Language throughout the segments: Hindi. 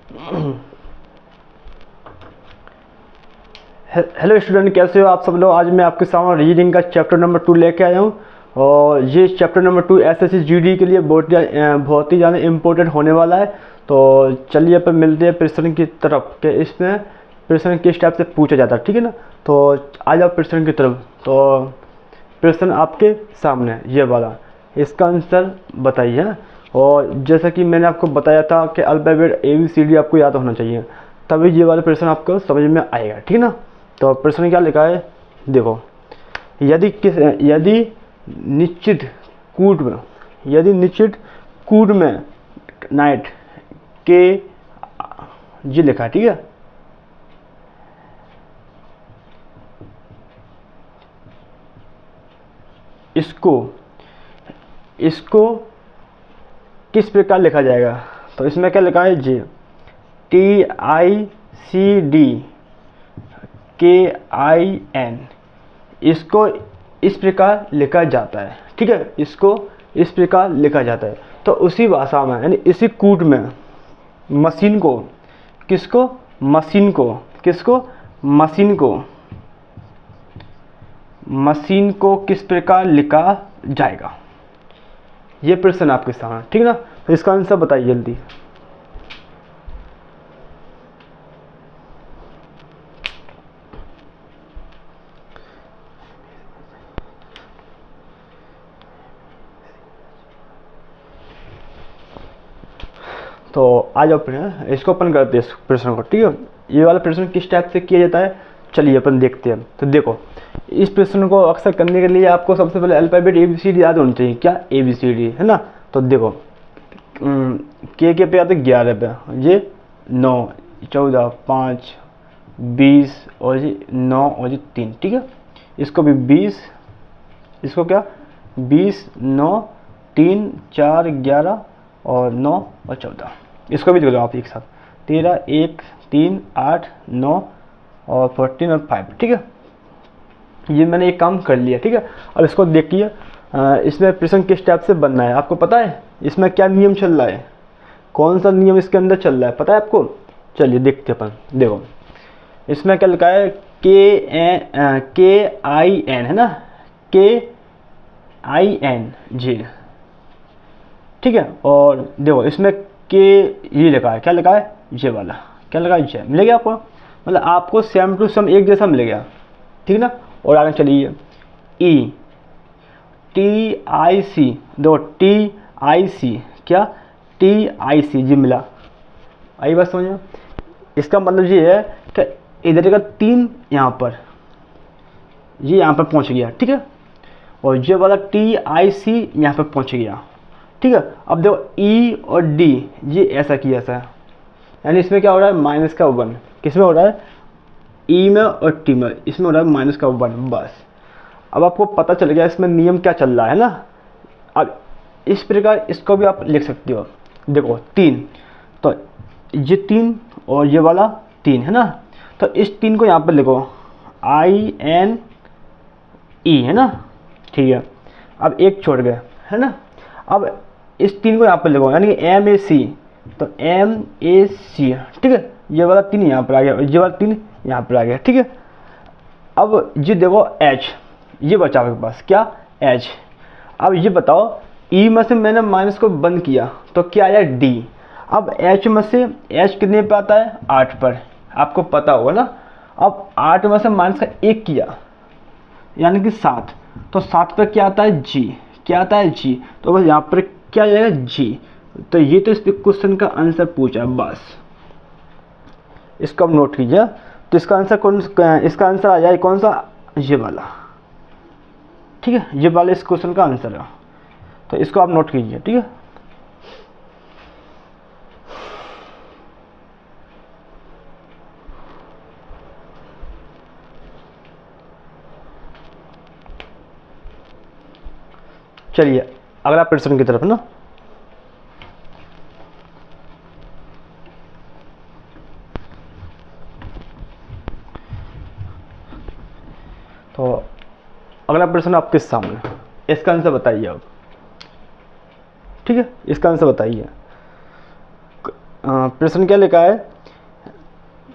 हेलो स्टूडेंट, कैसे हो आप सब लोग। आज मैं आपके सामने रीडिंग का चैप्टर नंबर 2 लेके आया हूँ और ये चैप्टर नंबर 2 एसएससी जीडी के लिए बहुत ही ज़्यादा इम्पोर्टेंट होने वाला है। तो चलिए अपन मिलते हैं प्रश्न की तरफ कि इसमें प्रश्न किस टाइप से पूछा जाता है, ठीक है ना। तो आ जाओ प्रश्न की तरफ। तो प्रश्न आपके सामने है ये वाला, इसका आंसर बताइए। और जैसा कि मैंने आपको बताया था कि अल्फ़ाबेट ABCD आपको याद होना चाहिए, तभी ये वाला प्रश्न आपको समझ में आएगा, ठीक है ना। तो प्रश्न क्या लिखा है, देखो। यदि निश्चित कूट में नाइट के ये लिखा है, ठीक है। इसको किस प्रकार लिखा जाएगा। तो इसमें क्या लिखा है, जे TICDKIN, इसको इस प्रकार लिखा जाता है, ठीक है। इसको इस प्रकार लिखा जाता है। तो उसी भाषा में यानी इसी कूट में मशीन को किस प्रकार लिखा जाएगा, ये प्रश्न आपके सामने, ठीक है ना। तो इसका आंसर बताइए जल्दी। तो आ जाओ, इसको अपन करते हैं इस प्रश्न को, ठीक है। ये वाला प्रश्न किस टाइप से किया जाता है, चलिए अपन देखते हैं। तो देखो, इस प्रश्न को अक्सर करने के लिए आपको सबसे पहले अल्फ़ाबेट ABCD याद होनी चाहिए। क्या ABCD है ना। तो देखो, के पे आते 11 पे, ये 9 14 5 20 और ये 9 और ये 3, ठीक है। इसको भी 20, इसको क्या 20 9 3 4 11 और 9 और 14, इसको भी देख लो आप एक साथ 13 1 3 8 9 और 14 और 5, ठीक है। ये मैंने एक काम कर लिया, ठीक है। अब इसको देखिए, इसमें प्रश्न किस टाइप से बनना है आपको पता है। इसमें क्या नियम चल रहा है, कौन सा नियम इसके अंदर चल रहा है पता है आपको। चलिए देखते अपन। देखो, इसमें क्या लिखा है, KIN है ना, KIN जी, ठीक है। और देखो इसमें के ये लिखा है, क्या लिखा है, ये वाला क्या लिखा है, जे मिल गया आपको। मतलब आपको सेम टू सेम एक जैसा मिल गया, ठीक ना। और आगे चलिए, TIC, देखो TIC, क्या TIC जी मिला। आई बात समझ में। इसका मतलब ये है कि इधर का 3 यहाँ पर, ये यहाँ पर पहुँच गया, ठीक है। और ये वाला TIC यहाँ पर पहुँच गया, ठीक है। अब देखो E और D ये ऐसा की ऐसा है, यानी इसमें क्या हो रहा है, माइनस का 1, किसमें हो रहा है, E में और T में, इसमें हो रहा है माइनस का 1 बस। अब आपको पता चल गया इसमें नियम क्या चल रहा है ना। अब इस प्रकार इसको भी आप लिख सकते हो। देखो 3, तो ये 3 और ये वाला 3 है ना। तो इस 3 को यहाँ पर लिखो INE है ना, ठीक है। अब एक छोड़ गए है ना। अब इस 3 को यहाँ पर लिखो, यानी कि MAC, तो MAC, ठीक है। ये वाला 3 यहाँ पर आ गया, ये वाला 3 यहाँ पर आ गया, ठीक है। अब ये देखो H, ये बचा आपके पास, क्या H। अब ये बताओ, E में से मैंने माइनस को बंद किया तो क्या आया, D। अब H में से H कितने पे आता है, 8 पर, आपको पता होगा ना। अब 8 में से माइनस का 1 किया, यानी कि 7, तो 7 पर क्या आता है, G, क्या आता है, G। तो बस यहाँ पर क्या आ जाएगा, G। तो ये तो इस क्वेश्चन का आंसर पूछा बस, इसको आप नोट कीजिए। तो इसका आंसर आ जाए कौन सा, ये वाला, ठीक है। ये वाला इस क्वेश्चन का आंसर है, तो इसको आप नोट कीजिए, ठीक है। चलिए अगला प्रश्न की तरफ ना। तो अगला प्रश्न आपके सामने, इसका आंसर बताइए आप, ठीक है। इसका आंसर बताइए। प्रश्न क्या लिखा है,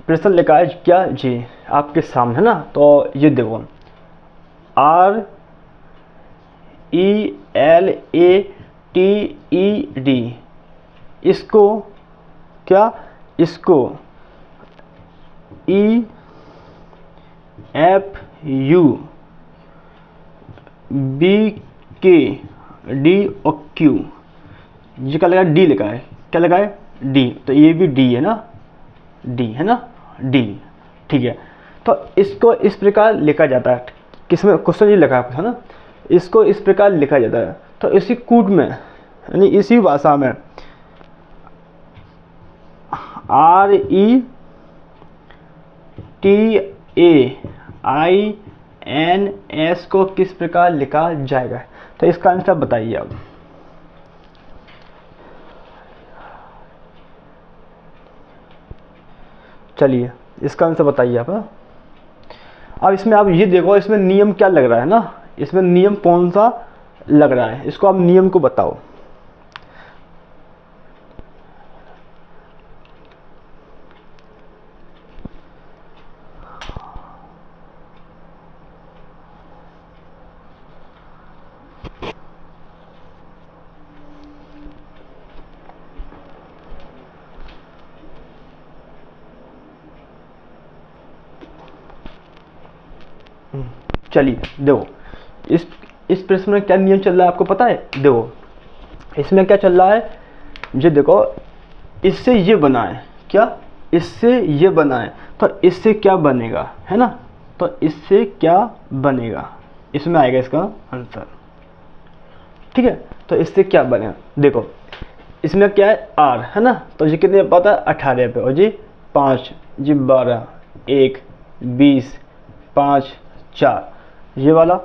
प्रश्न लिखा है क्या जी आपके सामने है ना। तो ये देखो RELATED, इसको क्या, इसको EFUBKD और Q, ये क्या लगा डी लिखा है, क्या लगा है डी, तो ये भी डी है ना, डी है ना, डी। ठीक है, तो इसको इस प्रकार लिखा जाता है, किसमें क्वेश्चन ये लिखा है ना, इसको इस प्रकार लिखा जाता है। तो इसी कूट में यानी इसी भाषा में RETAINS को किस प्रकार लिखा जाएगा, तो इसका आंसर बताइए अब। चलिए इसका आंसर बताइए आप। अब इसमें आप ये देखो, इसमें नियम क्या लग रहा है ना, इसमें नियम कौन सा लग रहा है, इसको आप नियम को बताओ। चलिए देखो, इस प्रश्न में क्या नियम चल रहा है आपको पता है। देखो इसमें क्या चल रहा है, ये देखो इससे ये बना है, क्या इससे ये बना है, तो इससे क्या बनेगा है ना, तो इससे क्या बनेगा, इसमें आएगा इसका आंसर। ठीक है, तो इससे क्या बनेगा, देखो इसमें क्या है R है ना, तो ये कितने पता है 18 पे, और जी 5 जी 12 1 20 5 4, ये वाला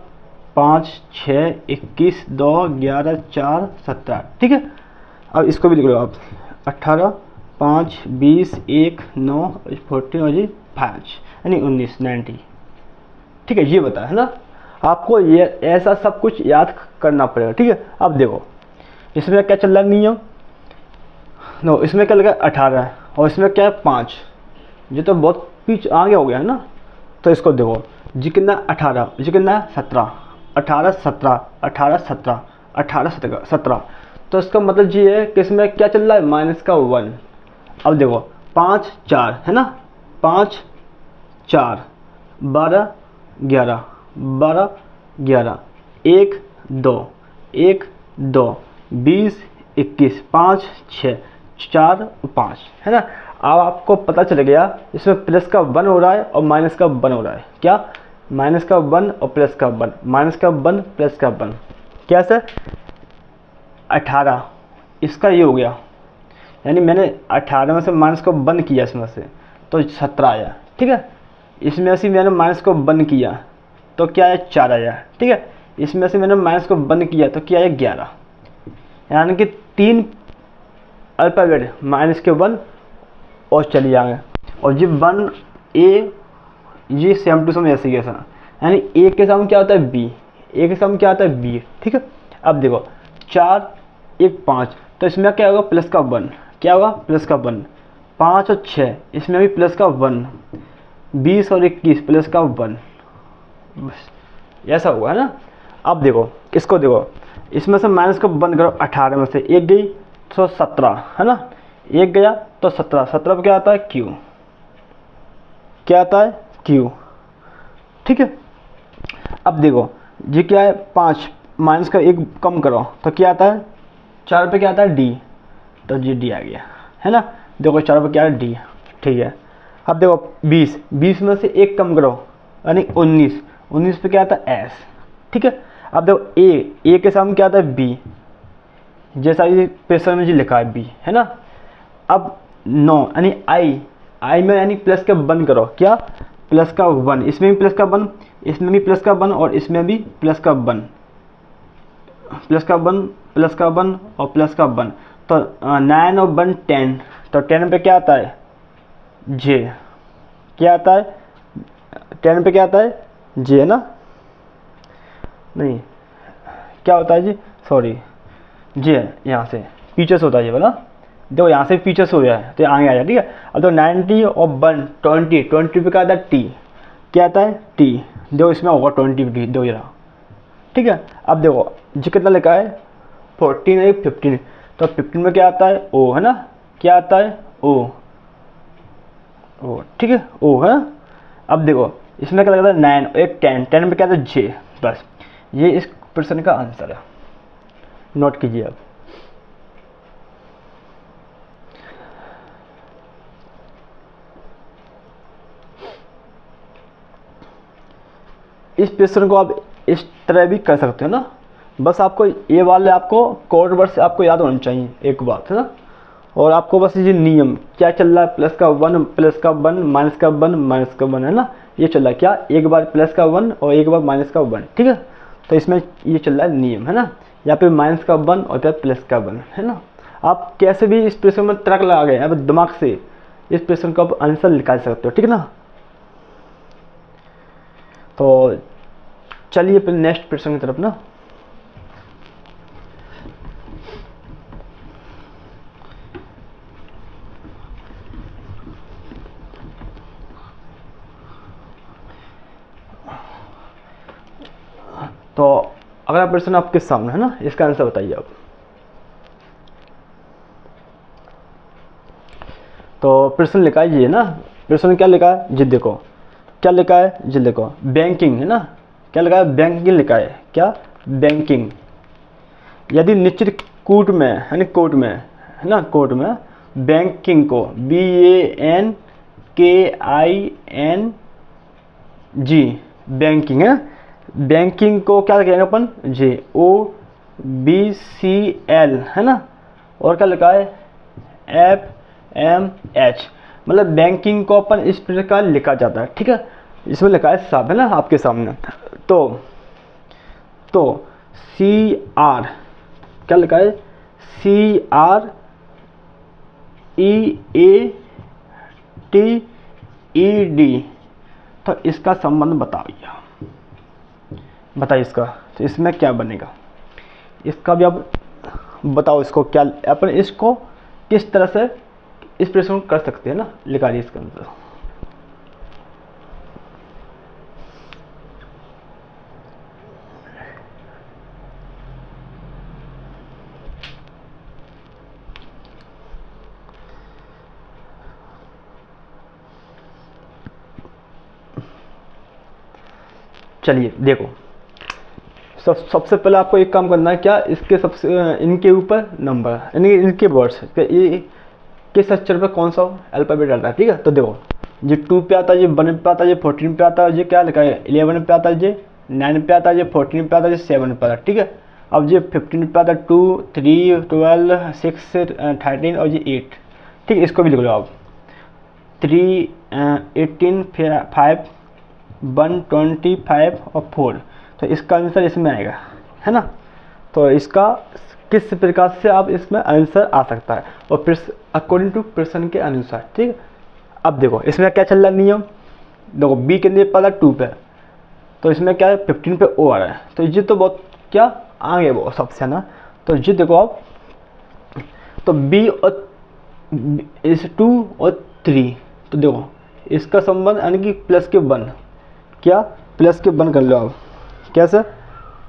5 6 21 2 11 4 17। ठीक है, अब इसको भी लिख लो आप, 18 5 20 1 9 14 और जी 5 यानी 19 90। ठीक है, ये बता है ना, आपको ये ऐसा सब कुछ याद करना पड़ेगा। ठीक है, अब देखो इसमें क्या चल रहा है नियम, नो इसमें क्या लगा 18 और इसमें क्या है 5, ये तो बहुत पीछे आगे हो गया है ना। तो इसको देखो जी कितना 18, जी कितना 17, 18 17 18 17 18 17, तो इसका मतलब ये है कि इसमें क्या चल रहा है माइनस का 1। अब देखो 5 4 है ना, 5 4 12 11 12 11 1 2 1 2 20 21 5 6 4 5 है ना। अब आपको पता चल गया इसमें प्लस का 1 हो रहा है और माइनस का 1 हो रहा है, क्या माइनस का 1 और प्लस का 1, माइनस का 1 प्लस का 1, क्या सर 18, इसका ये हो गया, यानी मैंने 18 में से माइनस को 1 किया इसमें से तो 17 आया। ठीक है, इसमें से मैंने माइनस को 1 किया तो क्या है 4 आया। ठीक है, इसमें से मैंने माइनस को 1 किया तो क्या है 11, यानी कि 3 अल्फ़ाबेट माइनस के 1 और चली जाएंगे, और ये 1 ए ये सेम टू सेम ऐसे कैसा, यानी ए के सामने क्या होता है बी, ए के सामने क्या होता है बी। ठीक है, अब देखो 4 1 5, तो इसमें क्या होगा प्लस का 1, क्या होगा प्लस का 1, 5 और 6 इसमें भी प्लस का 1, 20 और 21 प्लस का 1, बस ऐसा हुआ है ना। अब देखो इसको देखो, इसमें से माइनस को बंद करो, 18 में से 1 गई तो 17 है ना, 1 गया तो 17, 17 पर क्या आता है Q, क्या आता है Q। ठीक है, अब देखो ये क्या है 5 माइनस का 1 कम करो तो क्या आता है 4 पे क्या आता है D, तो जी D आ गया है ना। देखो 4 पे क्या है D। ठीक है, अब देखो 20 20 में से 1 कम करो यानी 19, 19 पे क्या आता है S। ठीक है, अब देखो A के सामने क्या आता है B, जैसा ये प्रेशर में जी लिखा है B है ना। अब 9 यानी I में यानी प्लस का 1 करो, क्या प्लस का 1, इसमें भी प्लस का 1, इसमें भी प्लस का 1 और इसमें भी प्लस का 1, प्लस का 1 प्लस का 1 और प्लस का 1, तो 9 और 1 10, तो 10 पे क्या आता है J, क्या आता है 10 पे क्या आता है J है ना, नहीं क्या होता है जी सॉरी J यहाँ से पीछे से होता है ये वाला देखो यहाँ से पीछे से हो गया है तो आगे आ जाए, ठीक है। अब तो 90 और 1 20, 20 पे क्या आता है टी, क्या आता है टी, देखो इसमें होगा 20 टी, देखो जरा, ठीक है। अब देखो जी कितना लिखा है 14 है 15, तो 15 में क्या आता है ओ, है ना, क्या आता है ओ, ओ ठीक है ओ है। अब देखो इसमें क्या लगता है 9 एक 10, 10 में क्या आता है जे, बस ये इस प्रश्न का आंसर है, नोट कीजिए अब। इस प्रश्न को आप इस तरह भी कर सकते हो ना, बस आपको ये वाले आपको कोड वर्ड से आपको याद होना चाहिए एक बात, है ना। और आपको बस ये नियम क्या चल रहा है, प्लस का 1 प्लस का 1 माइनस का 1 माइनस का 1, है ना, ये चल रहा है क्या, एक बार प्लस का 1 और एक बार माइनस का 1, ठीक है। तो इसमें ये चल रहा है नियम, है ना, या फिर माइनस का 1 और फिर प्लस का 1, है ना। आप कैसे भी इस प्रश्न में तर्क लगा गए, अब दिमाग से इस प्रश्न का आप आंसर निकाल सकते हो, ठीक है ना। तो चलिए फिर नेक्स्ट प्रश्न की तरफ ना। तो अगला प्रश्न आपके सामने है ना, इसका आंसर बताइए आप। तो प्रश्न लिखा है ये ना, प्रश्न क्या लिखा है जी, देखो क्या लिखा है जी, देखो बैंकिंग, है ना, क्या लिखा है बैंकिंग लिखा है, क्या बैंकिंग। यदि निश्चित कूट में, है ना कोट में, है ना कोट में बैंकिंग को BANKING बैंकिंग, है बैंकिंग को क्या कहेंगे अपन JOBCL, है ना, और क्या लिखा है FMH, मतलब बैंकिंग को अपन इस प्रकार लिखा जाता है, ठीक है। इसमें लिखा है साहब, है ना आपके सामने। तो CR क्या लिखा है CREATED, तो इसका संबंध बताइए, बताइए इसका, तो इसमें क्या बनेगा, इसका भी आप बताओ, इसको क्या अपन इसको किस तरह से इस प्रश्न को कर सकते हैं ना, निकालिए इसका आंसर। चलिए देखो, सबसे पहले आपको एक काम करना है, क्या इसके सबसे इनके ऊपर नंबर, इनके वर्ड्स ये किस अक्षर पे कौन सा अल्फाबेट डालता है, ठीक है। तो देखो ये 2 पे आता है, ये 1 पे आता है, ये 14 पे आता है, ये क्या लिखा है 11 पे आता है, ये 9 पे आता है, ये 14 पे आता है, ये 7 पे आता है, ठीक है। अब ये 15 पे आता है, 2 3 12 6 13 और ये 8, ठीक है। इसको भी लिख लो आप 3 18 5 1 25 और 4, तो इसका आंसर इसमें आएगा, है ना। तो इसका किस प्रकार से आप इसमें आंसर आ सकता है, और फिर अकॉर्डिंग टू प्रश्न के अनुसार, ठीक है। अब देखो इसमें क्या चल रहा है नियम, देखो बी के लिए पहला 2 पे, तो इसमें क्या है 15 पे ओ आ रहा है, तो ये तो बहुत क्या आगे वो सबसे, है ना। तो ये देखो आप, तो बी और इस 2 और 3, तो देखो इसका संबंध यानी कि प्लस के 1, क्या प्लस के 1 कर लो आप, कैसे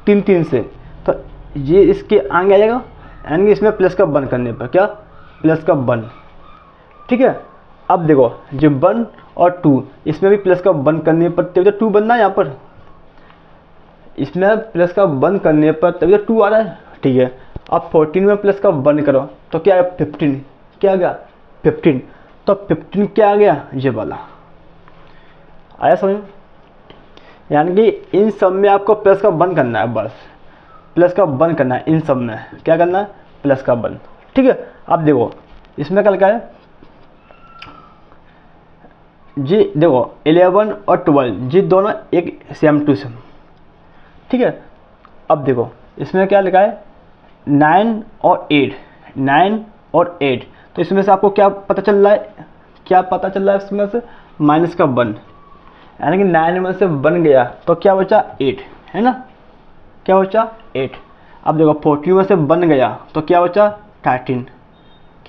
3 3 से, तो ये इसके आगे आ जाएगा, यानी कि इसमें प्लस का 1 करने पर क्या प्लस का 1, ठीक है। अब देखो जो 1 और 2, इसमें भी प्लस का 1 करने पर तभी तो 2 बनना है यहाँ पर, इसमें प्लस का 1 करने पर तभी तो 2 आ रहा है, ठीक है। अब 14 में प्लस का 1 करो तो क्या है 15, क्या आ गया 15, तो 15 क्या आ गया ये वाला, आया समझ। यानी कि इन सब में आपको प्लस का 1 करना है, बस प्लस का 1 करना है, इन सब में क्या करना है प्लस का 1, ठीक है। अब देखो इसमें क्या लिखा है जी, देखो 11 और 12 जी दोनों एक सेम टू सेम, ठीक है। अब देखो इसमें क्या लिखा है 9 और 8, 9 और 8, तो इसमें से आपको क्या पता चल रहा है, क्या पता चल रहा है इसमें से माइनस का 1, यानी कि 9 में से 1 गया तो क्या बचा 8, है ना, क्या बचा 8। अब देखो 14 में से 1 गया तो क्या बचा 13,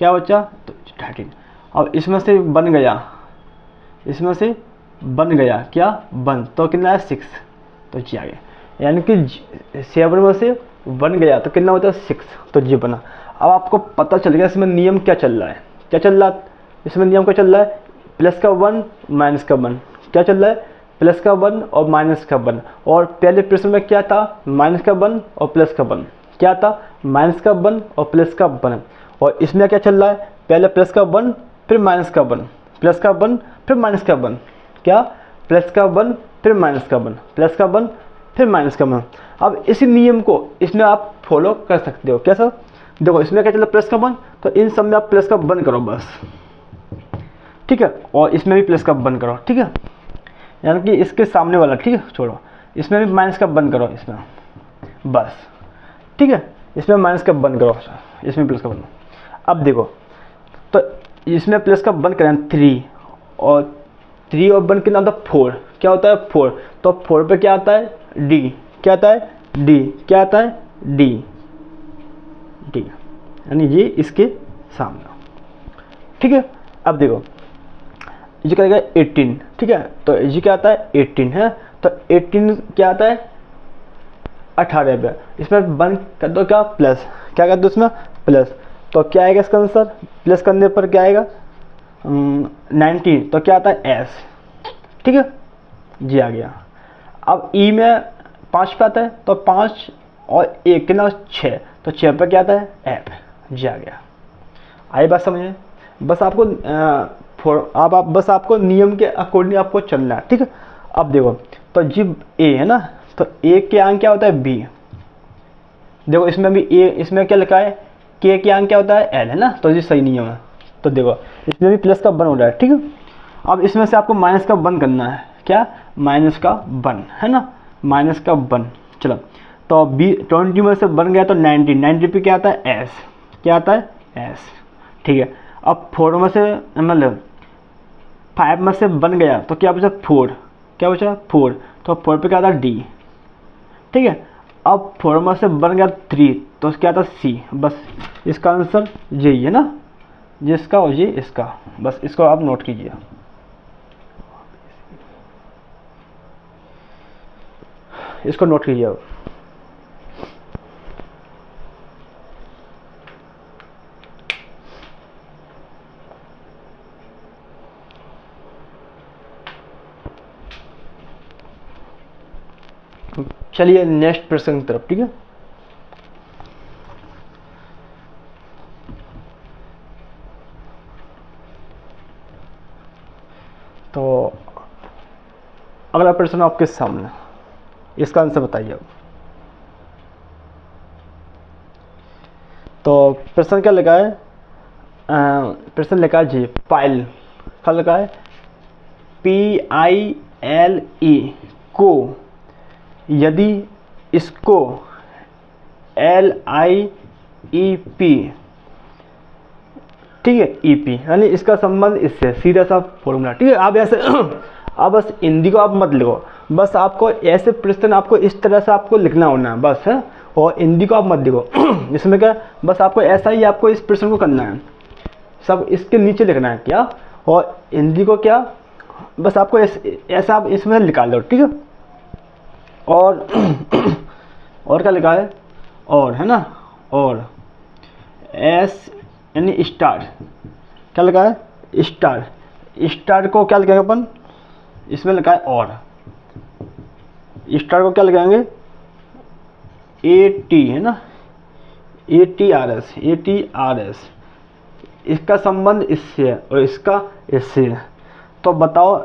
क्या बचा, तो 13। अब इसमें से बन गया, इसमें से बन गया क्या, 1, तो कितना है 6, तो जी आ गया। यानी कि 7 में से 1 गया तो कितना होता है 6, तो जी बना। अब आपको पता चल गया इसमें नियम क्या चल रहा है, क्या चल रहा है इसमें नियम क्या चल रहा है, प्लस का 1 माइनस का 1, क्या चल रहा है, प्लस का 1 और माइनस का 1। और पहले प्रश्न में क्या था, माइनस का 1 और प्लस का 1, क्या था, माइनस का 1 और प्लस का 1। और इसमें क्या चल रहा है, पहले प्लस का 1 फिर माइनस का 1, प्लस का 1 फिर माइनस का 1, क्या, प्लस का 1 फिर माइनस का 1, प्लस का 1 फिर माइनस का 1। अब इसी नियम को इसमें आप फॉलो कर सकते हो, कैसा, देखो इसमें क्या चल रहा है, प्लस का 1, तो इन सब में आप प्लस का 1 करो बस, ठीक है, और इसमें भी प्लस का 1 करो, ठीक है, यानी कि इसके सामने वाला, ठीक है, छोड़ो, इसमें भी माइनस का 1 करो इसमें बस, ठीक है, इसमें माइनस का 1 करो, इसमें प्लस का 1। अब देखो तो इसमें प्लस का 1 करें 3, और 3 और 1 कितना होता है 4, क्या होता है 4, तो 4 पे क्या आता है डी, क्या आता है डी, क्या आता है डी, डी, यानी ये इसके सामने, ठीक है। अब देखो ये क्या आएगा 18, ठीक है, तो ये क्या आता है 18 है, तो 18 क्या आता है 18 पे, इसमें 1 कर दो क्या प्लस, क्या कर दो इसमें प्लस, तो क्या आएगा इसका आंसर, प्लस करने पर क्या आएगा 19, तो क्या आता है एस, ठीक है, जी आ गया। अब ई में 5 पे आता है, तो 5 और 1 कितना 6, तो 6 पे क्या आता है एफ, जी आ गया। आई बात समझ में, बस आपको अब आप बस आपको नियम के अकॉर्डिंग आपको चलना है, ठीक है। अब देखो तो जी ए है ना, तो ए के आंक क्या होता है बी, देखो इसमें भी ए, इसमें क्या लिखा है के आंक क्या होता है एल है ना, तो ये सही नियम है। तो देखो इसमें भी प्लस का 1 हो रहा है, ठीक है। अब इसमें से आपको माइनस का 1 करना है, क्या, माइनस का 1 है ना, माइनस का 1, चलो, तो बी 20 में से 1 गया तो 90 पे क्या आता है एस, क्या आता है एस, ठीक है। अब 4 में से मतलब 5 में से 1 गया तो क्या बचा 4, क्या बचा 4, तो 4 पे क्या आता है डी, ठीक है। अब 4 में से 1 गया 3, तो क्या आता सी, बस इसका आंसर यही है ना, जिसका और ये इसका, बस इसको आप नोट कीजिए। इसको नोट कीजिए अब। चलिए नेक्स्ट प्रश्न की तरफ, ठीक है। तो अगला प्रश्न आपके सामने, इसका आंसर बताइए अब। तो प्रश्न क्या लिखा है, प्रश्न लिखा है जी पाइल, क्या लिखा है PILE को, यदि इसको LIEP, ठीक है, EP यानी इसका संबंध इससे, सीधा सा फॉर्मूला, ठीक है। आप ऐसे आप बस हिंदी को आप मत लिखो, बस आपको ऐसे प्रश्न आपको इस तरह से आपको लिखना होना है बस है, और हिंदी को आप मत लिखो इसमें क्या, बस आपको ऐसा ही आपको इस प्रश्न को करना है, सब इसके नीचे लिखना है क्या, और हिंदी को क्या, बस आपको ऐसा आप इसमें निकाल दो, ठीक है। और क्या लिखा है, और है ना, और एस यानी स्टार, क्या लिखा है स्टार, स्टार को क्या लिखेंगे अपन, इसमें लिखा है और, स्टार को क्या लिखेंगे AT है ना, ATRS, इसका संबंध इससे है और इसका इससे है, तो बताओ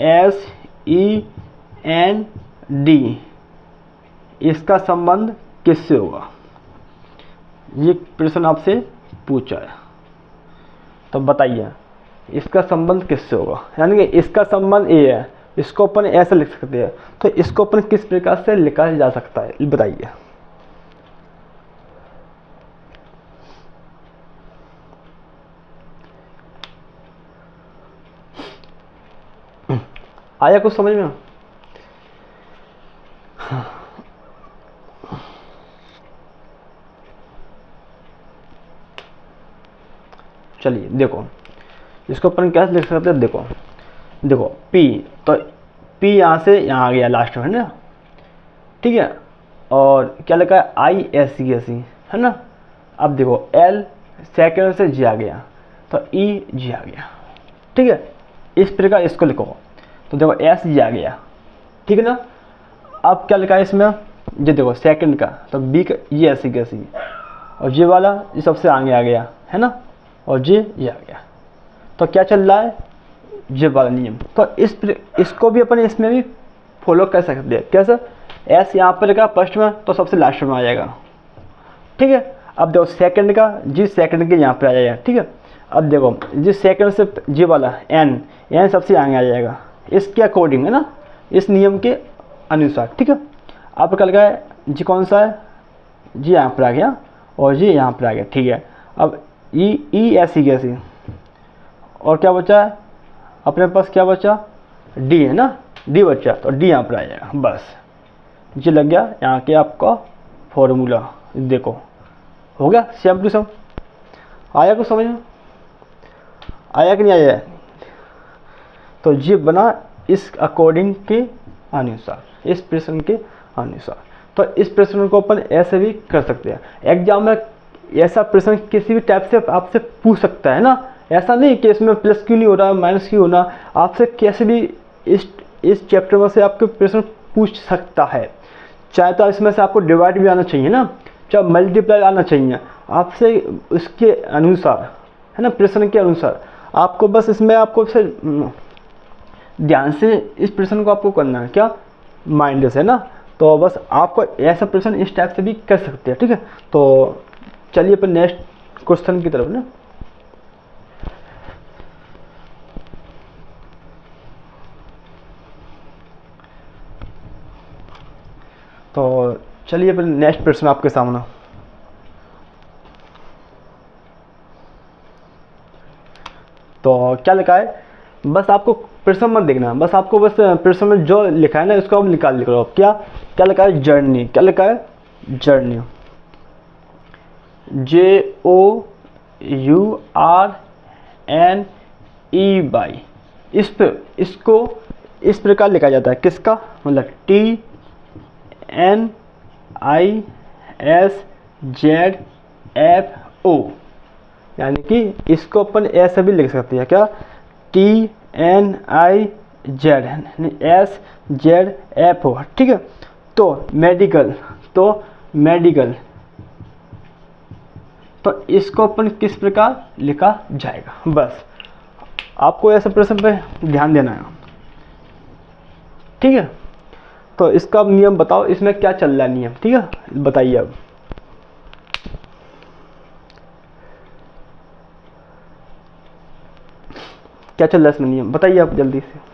SEND इसका संबंध किससे होगा, ये प्रश्न आपसे पूछा है, तो बताइए इसका संबंध किससे होगा, यानी कि इसका संबंध ये है, इसको अपन ऐसे लिख सकते हैं, तो इसको अपन किस प्रकार से लिखा जा सकता है बताइए। आया कुछ समझ में, चलिए देखो, इसको अपन कैसे लिख सकते हैं, देखो देखो P, तो P यहाँ से यहाँ आ गया लास्ट में, है ना, ठीक है। और क्या लिखा है ISC है ना। अब देखो L सेकेंड से G आ गया, तो EG आ गया, ठीक है। इस प्रकार इसको लिखो, तो देखो SG आ गया, ठीक है ना। अब क्या लिखा है इसमें, ये देखो सेकंड का, तो B का ये ऐसी और ये वाला ये सबसे आगे आ गया, है ना, और ये आ गया। तो क्या चल रहा है, ये वाला नियम। तो इसको भी अपन इसमें भी फॉलो कर सकते हैं। कैसे, S यहाँ पर लगा फर्स्ट में, तो सबसे लास्ट में आ जाएगा, ठीक है। अब देखो सेकंड का G सेकंड के यहाँ पर आ जाएगा, ठीक है। अब देखो G सेकंड से G वाला N सबसे आगे आ जाएगा, इसके अकॉर्डिंग, है ना, इस नियम के अनुसार, ठीक है। अब क्या लगा है, G कौन सा है, G यहाँ पर आ गया और G यहाँ पर आ गया, ठीक है। अब E ऐसी और क्या बचा है अपने पास, क्या बचा, D है ना, D बचा, तो D यहाँ पर आ जाएगा, बस ये लग गया यहाँ के आपका फॉर्मूला। देखो हो गया सेम टू सेम। आया कुछ समझ में, आया कि नहीं आया, तो ये बना इस अकॉर्डिंग के अनुसार, इस प्रश्न के अनुसार। तो इस प्रश्न को अपन ऐसे भी कर सकते हैं। एग्जाम में ऐसा प्रश्न किसी भी टाइप से आपसे पूछ सकता है ना, ऐसा नहीं कि इसमें प्लस क्यों नहीं हो रहा, माइनस क्यों होना, आपसे कैसे भी इस चैप्टर में से आपके प्रश्न पूछ सकता है। चाहे तो इसमें से आपको डिवाइड भी आना चाहिए ना, चाहे मल्टीप्लाई आना चाहिए, आपसे उसके अनुसार, है ना, प्रश्न के अनुसार आपको बस इसमें आपको ध्यान से इस प्रश्न को आपको करना है, क्या माइंड से ना। तो बस आपको ऐसा प्रश्न इस टाइप से भी कर सकते हैं, ठीक है। तो चलिए अपन नेक्स्ट क्वेश्चन की तरफ ना। तो चलिए अपन नेक्स्ट प्रश्न आपके सामने। तो क्या लिखा है, बस आपको प्रश्न मत देखना, बस आपको बस प्रश्न में जो लिखा है ना इसको आप निकाल लो। क्या क्या लिखा है, जर्नी, क्या लिखा है, जर्नी, JOURNEY। इसको इस प्रकार लिखा जाता है, किसका, मतलब TNISZFO, यानी कि इसको अपन ऐसे भी लिख सकते हैं, क्या TNIZSZFO, ठीक है। तो मेडिकल, तो इसको अपन किस प्रकार लिखा जाएगा, बस आपको ऐसे प्रश्न पे ध्यान देना है, ठीक है। तो इसका नियम बताओ, इसमें क्या चल रहा है नियम, ठीक है, बताइए अब क्या चल रहा है इसमें नियम, बताइए आप जल्दी से।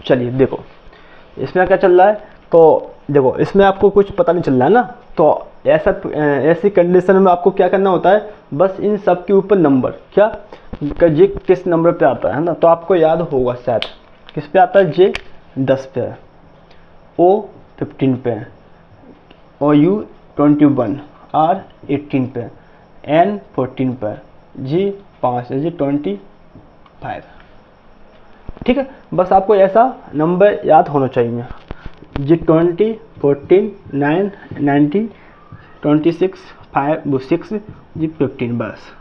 चलिए देखो इसमें क्या चल रहा है, तो देखो इसमें आपको कुछ पता नहीं चल रहा है ना, तो ऐसी कंडीशन में आपको क्या करना होता है, बस इन सब के ऊपर नंबर, क्या ये किस नंबर पे आता है ना, तो आपको याद होगा शायद किस पे आता है, J 10 पे है, O 15 पे है, OU 21, R 18 पे, N 14 पे, G 5 है, G 25, ठीक है। बस आपको ऐसा नंबर याद होना चाहिए, G 20, 14, 9, 19, 26, 5, 6, G 15, बस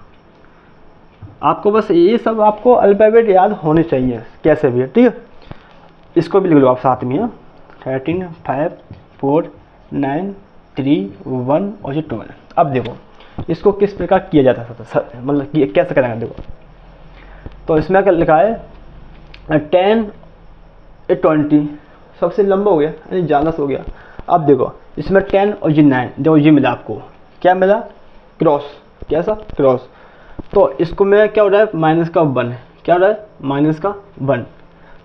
आपको बस ये सब आपको अल्फ़ाबेट याद होने चाहिए कैसे भी, ठीक है। इसको भी लिख लो आप साथ में, 13, 5, 4, 9, 3, 1 और ये 12। अब देखो इसको किस प्रकार किया जाता है, मतलब कि कैसे करेंगे, देखो तो इसमें क्या लिखा है, 10 20 सबसे लंबा हो गया, यानी ज़्यादा हो गया। अब देखो इसमें 10 और ये 9, देखो ये मिला, आपको क्या मिला, क्रॉस, कैसा क्रॉस। तो इसको में क्या हो रहा है, माइनस का 1, क्या हो रहा है, माइनस का 1।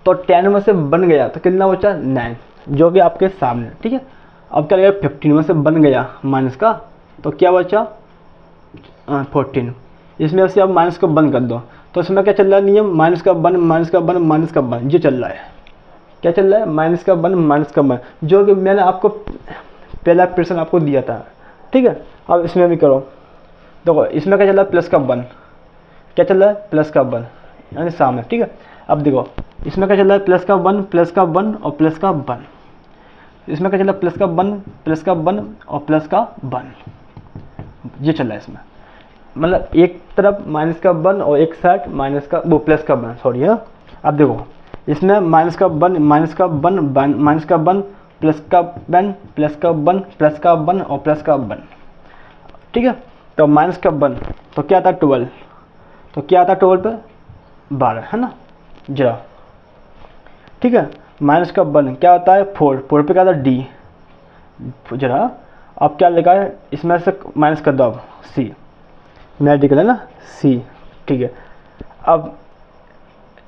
तो 10 में से बन गया तो कितना बचा, 9, जो कि आपके सामने, ठीक है। अब क्या लगेगा, 15 में से बन गया माइनस का, तो क्या बचा 14, इसमें से आप माइनस का वन कर दो, तो इसमें क्या चल रहा है नियम, माइनस का वन माइनस का वन माइनस का वन, ये चल रहा है। क्या चल रहा है, माइनस का वन माइनस का वन, जो कि मैंने आपको पहला प्रश्न आपको दिया था, ठीक है। अब इसमें भी करो, देखो इसमें क्या चल रहा है, प्लस का वन, क्या चल रहा है, प्लस का वन यानी सामने, ठीक है। अब देखो इसमें क्या चल रहा है, प्लस का वन और प्लस का वन, इसमें क्या चल रहा है, प्लस का वन और प्लस का वन, ये चल रहा है इसमें। मतलब एक तरफ माइनस का वन और एक साइड माइनस का वो प्लस का वन, सॉरी है। अब देखो इसमें माइनस का वन माइनस का वन माइनस का वन प्लस का वन प्लस का वन प्लस का वन और प्लस का वन, ठीक है। तो माइनस का वन तो क्या आता है 12, तो क्या आता है 12 पे 12 है ना जरा, ठीक है। माइनस का वन क्या होता है 4 पे क्या आता है डी जरा। अब क्या लिखा है इसमें से माइनस कर दो, अब सी मेडिकल है ना सी, ठीक है। अब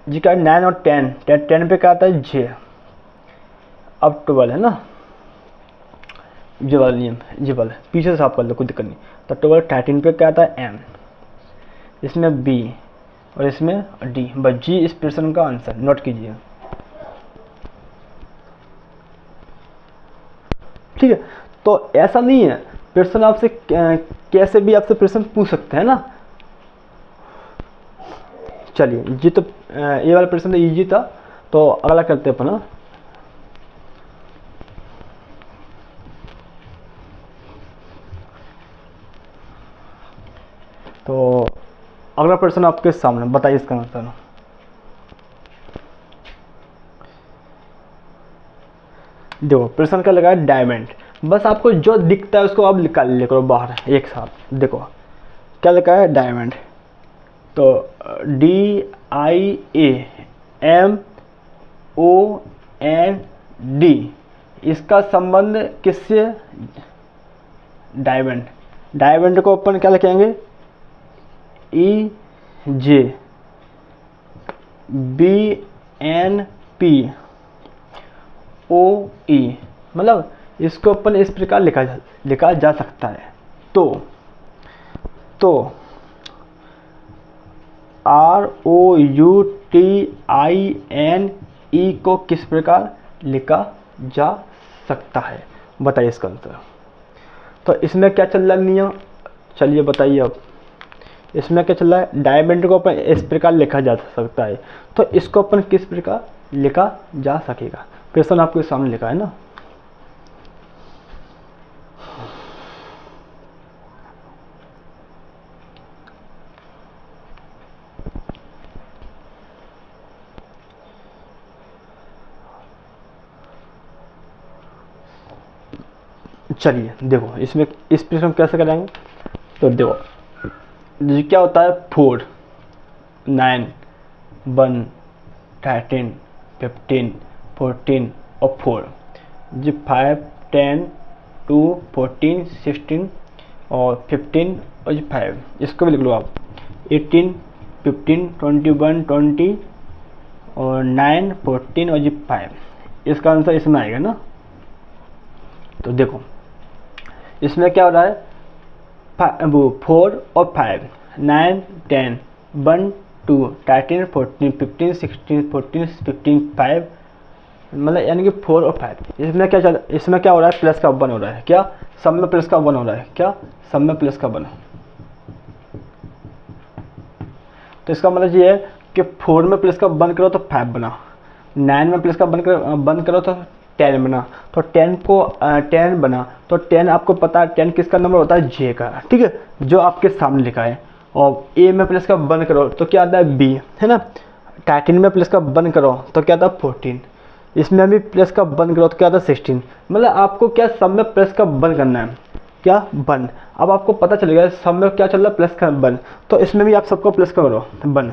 जी का 9 और 10 पे क्या आता है जे, अब 12 है ना, ये वाला नियम ये वाला पीछे से साफ कर लो कोई दिक्कत नहीं। तो 12 13 पे क्या आता है एम, इसमें बी और इसमें डी, बस जी इस प्रश्न का आंसर नोट कीजिए, ठीक है। तो ऐसा नहीं है, प्रश्न आपसे कैसे भी आपसे प्रश्न पूछ सकते हैं ना। चलिए ये तो ये वाला प्रश्न तो इजी था, तो अगला करते हैं अपना। तो अगला प्रश्न आपके सामने, बताइए इसका आंसर। देखो प्रश्न क्या लगा है, डायमंड, बस आपको जो दिखता है उसको आप निकाल लिया करो बाहर एक साथ। देखो क्या लिखा है डायमंड, तो DIAMOND, इसका संबंध किससे, डायमंड को अपन क्या लिखेंगे EJBNPOE, मतलब इसको अपन इस प्रकार लिखा जा सकता है। तो ROUTINE को किस प्रकार लिखा जा सकता है, बताइए इसका आंसर। तो इसमें क्या चल रहा है नियम, चलिए बताइए। अब इसमें क्या चल रहा है, डायमंड को अपन इस प्रकार लिखा जा सकता है, तो इसको अपन किस प्रकार लिखा जा सकेगा, प्रश्न आपके सामने लिखा है ना। चलिए देखो इसमें इस प्रश्न कैसे करेंगे। तो देखो ये क्या होता है 4 9 1 13 15 14 और 4, जी 5 10 2 14 16 और 15 और जी 5, इसको भी लिख लो आप 18 15 21 20 और 9 14 और जी 5, इसका आंसर इसमें आएगा ना। तो देखो इसमें क्या हो रहा है 4 और 5 9 10 1 2 13 14 15 16 14 15 5, मतलब यानी कि 4 और 5, इसमें क्या हो रहा है प्लस का 1 हो रहा है, क्या सब में प्लस का 1 हो रहा है, क्या सब में प्लस का 1। तो इसका मतलब ये है कि 4 में प्लस का 1 करो तो 5 बना, 9 में प्लस का 1 करो तो 10 बना, तो 10 को 10 बना, तो 10 आपको पता है 10 किसका नंबर होता है जे का, ठीक है, जो आपके सामने लिखा है। और ए में प्लस का 1 करो तो क्या आता है बी, है ना। 13 में प्लस का 1 करो तो क्या आता है 14, इसमें भी प्लस का 1 करो तो क्या आता है 16, मतलब आपको क्या सब में प्लस का 1 करना है, क्या 1। अब आपको पता चलेगा सब में क्या चल रहा है प्लस का 1, तो इसमें भी आप सबको प्लस का करो 1,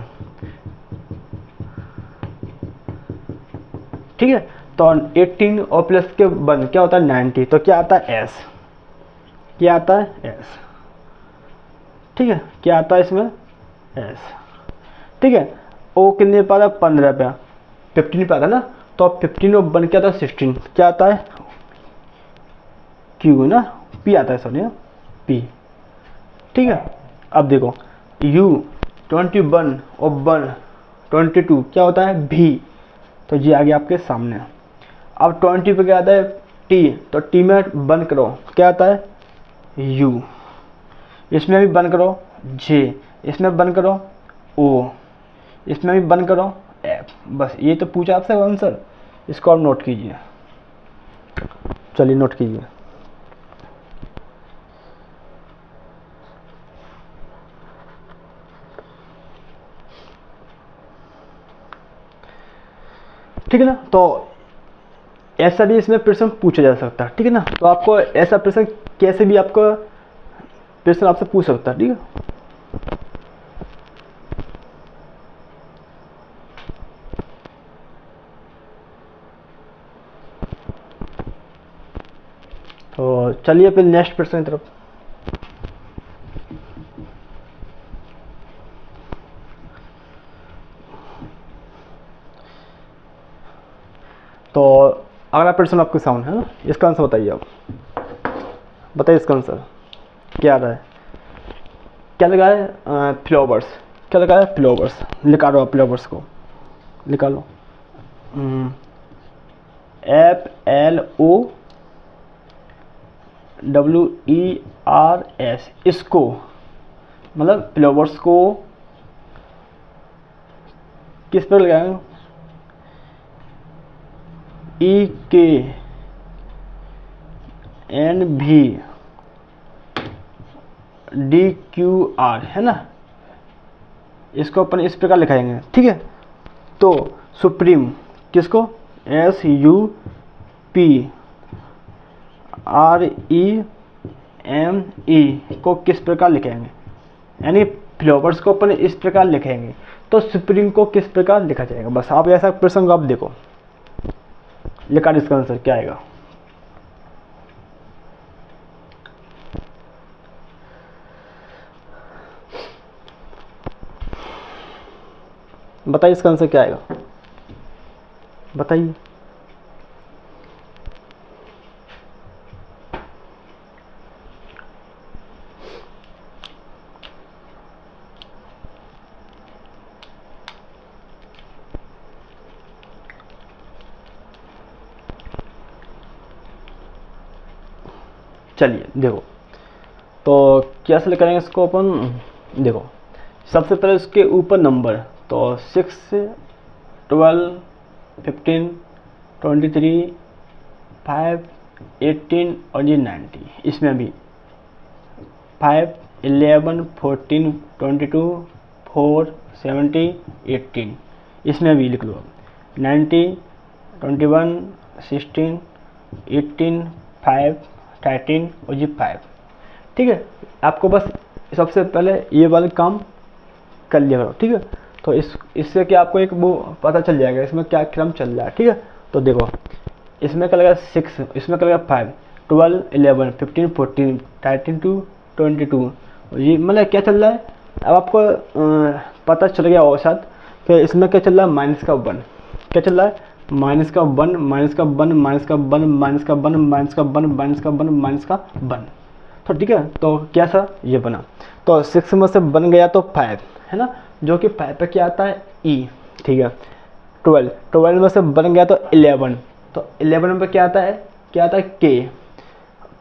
ठीक है। तो 18 और प्लस के 1 क्या होता है 90, तो क्या आता है एस, क्या आता है एस, ठीक है, क्या आता है इसमें एस, ठीक है। ओ कितने पे आता है 15 पे 15 पे आता है ना, तो 15 और 1 क्या आता है 16, क्या आता है क्यू ना, पी आता है सॉरी पी, ठीक है। अब देखो U21 और 1 22 क्या होता है भी, तो जी आ गया आपके सामने। अब 20 पे क्या आता है T, तो T में बंद करो क्या आता है U, इसमें भी बंद करो J, इसमें बंद करो O, इसमें भी बंद करो F। बस ये तो पूछा आपसे आंसर, इसको आप नोट कीजिए। चलिए नोट कीजिए। ठीक है ना, तो ऐसा भी इसमें प्रश्न पूछा जा सकता है, ठीक है ना। तो आपको ऐसा प्रश्न कैसे भी आपको प्रश्न आपसे पूछ सकता है, ठीक है। तो चलिए फिर नेक्स्ट प्रश्न की तरफ। तो अगला प्रश्न आपके सामने है ना, इसका आंसर बताइए आप, बताइए इसका आंसर क्या आ रहा है। क्या लगा है फ्लावर्स, क्या लगा है फ्लावर्स, निकालो आप फ्लावर्स को निकालो। FLOWERS, इसको मतलब फ्लावर्स को किस पर लगाएंगे, EKNVDQR है ना, इसको अपन इस प्रकार लिखाएंगे, ठीक है। तो सुप्रीम किसको SUPREME को किस प्रकार लिखेंगे, यानी फ्लावर्स को अपन इस प्रकार लिखेंगे, तो सुप्रीम को किस प्रकार लिखा जाएगा। बस आप ऐसा प्रश्न आप देखो, लिखा इसका आंसर क्या आएगा। बताइए इसका आंसर क्या आएगा, बताइए। चलिए देखो, तो कैसे करेंगे इसको अपन, देखो सबसे पहले इसके ऊपर नंबर, तो 6 12 15 23 5 18 और ये 90, इसमें भी 5 11 14 22 4 70 18, इसमें भी लिख लो 90 21 16 18 5 13 और ये 5, ठीक है। आपको बस सबसे पहले ये वाले काम कर लिया करो, ठीक है। तो इससे क्या आपको एक वो पता चल जाएगा इसमें क्या क्रम चल रहा है, ठीक है। तो देखो इसमें क्या लगेगा 6, इसमें क्या लगेगा 5 12 11 15 14 13 to 22, ये मतलब क्या चल रहा है। अब आपको पता चल गया और साथ कि इसमें क्या चल रहा है, माइनस का 1, क्या चल रहा है माइनस का 1 माइनस का 1 माइनस का 1 माइनस का 1 माइनस का 1 माइनस का 1 माइनस का 1, तो ठीक है। तो क्या सा ये बना, तो 6 में से बन गया तो 5 है ना, जो कि 5 पे क्या आता है E, ठीक है। 12 में से बन गया तो 11, तो 11 पे क्या आता है K।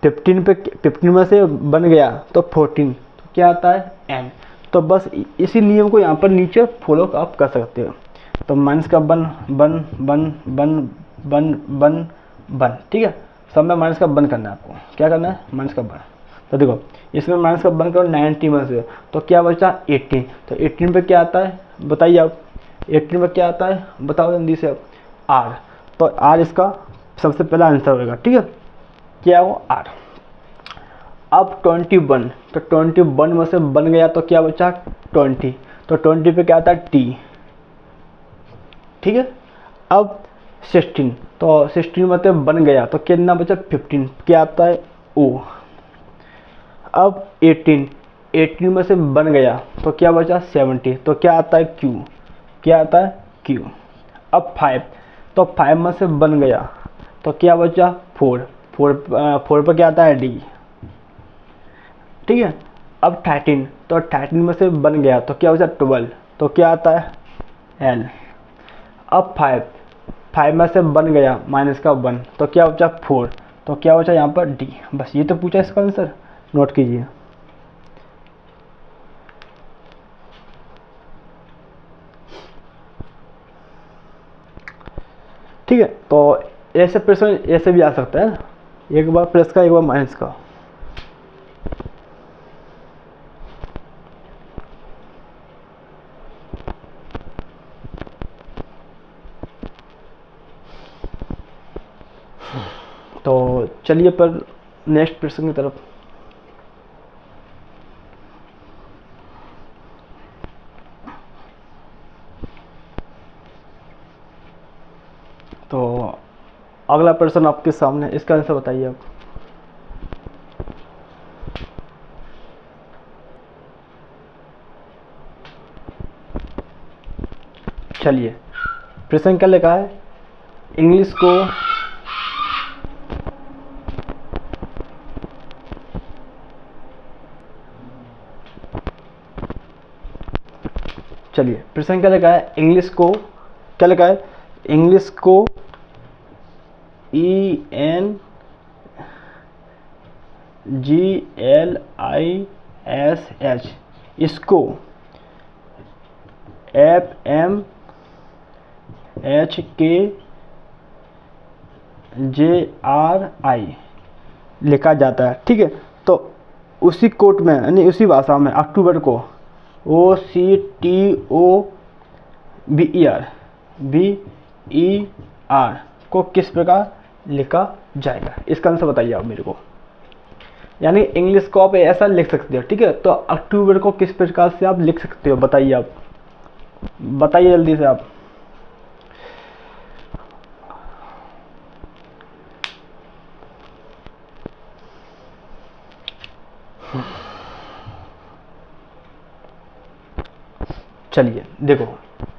15 में से बन गया तो 14, तो क्या आता है N। तो बस इसी नियम को यहाँ पर नीचे फॉलो आप कर सकते हो। तो माइनस का 1 1 1 1 1 1, ठीक है। सब में माइनस का 1 करना है आपको, क्या करना है माइनस का 1। तो देखो इसमें माइनस का 1 करो 90 में से, तो क्या बचा 18, तो 18 पे क्या आता है बताइए आप, 18 पे क्या आता है बताओ जल्दी से आप, R। तो R इसका सबसे पहला आंसर होगा, ठीक है। क्या वो R। अब 21, तो 21 में से बन गया तो क्या बचा 20, तो 20 पे क्या आता है T, ठीक है। अब 16, तो 16 में से बन गया तो कितना बचा 15, क्या आता है O। अब 18 में से बन गया तो क्या बचा 70, तो क्या आता है Q, क्या आता है Q। अब 5, तो 5 में से बन गया तो क्या बचा 4 पर क्या आता है D, ठीक है। अब 13, तो 13 में से बन गया तो क्या हो जाए 12, तो क्या आता है L। अब 5 में से बन गया माइनस का 1 तो क्या बचा 4, तो क्या बचा यहाँ पर D। बस ये तो पूछा इसका आंसर, नोट कीजिए। ठीक है, तो ऐसे प्रश्न ऐसे भी आ सकता है, एक बार प्लस का एक बार माइनस का। तो चलिए पर नेक्स्ट प्रश्न की तरफ। तो अगला प्रश्न आपके सामने, इसका आंसर बताइए आप। चलिए, प्रश्न क्या लिखा है, इंग्लिश को चलिए प्रश्न क्या लिखा है, इंग्लिश को क्या लिखा है, इंग्लिश को ENGLISH, इसको FMHKJRI लिखा जाता है। ठीक है, तो उसी कोट में यानी उसी भाषा में अक्टूबर को OCTOBER को किस प्रकार लिखा जाएगा, इसका आंसर बताइए आप मेरे को। यानी इंग्लिश को आप ऐसा लिख सकते हो। ठीक है, तो अक्टूबर को किस प्रकार से आप लिख सकते हो, बताइए आप, बताइए जल्दी से आप। चलिए देखो,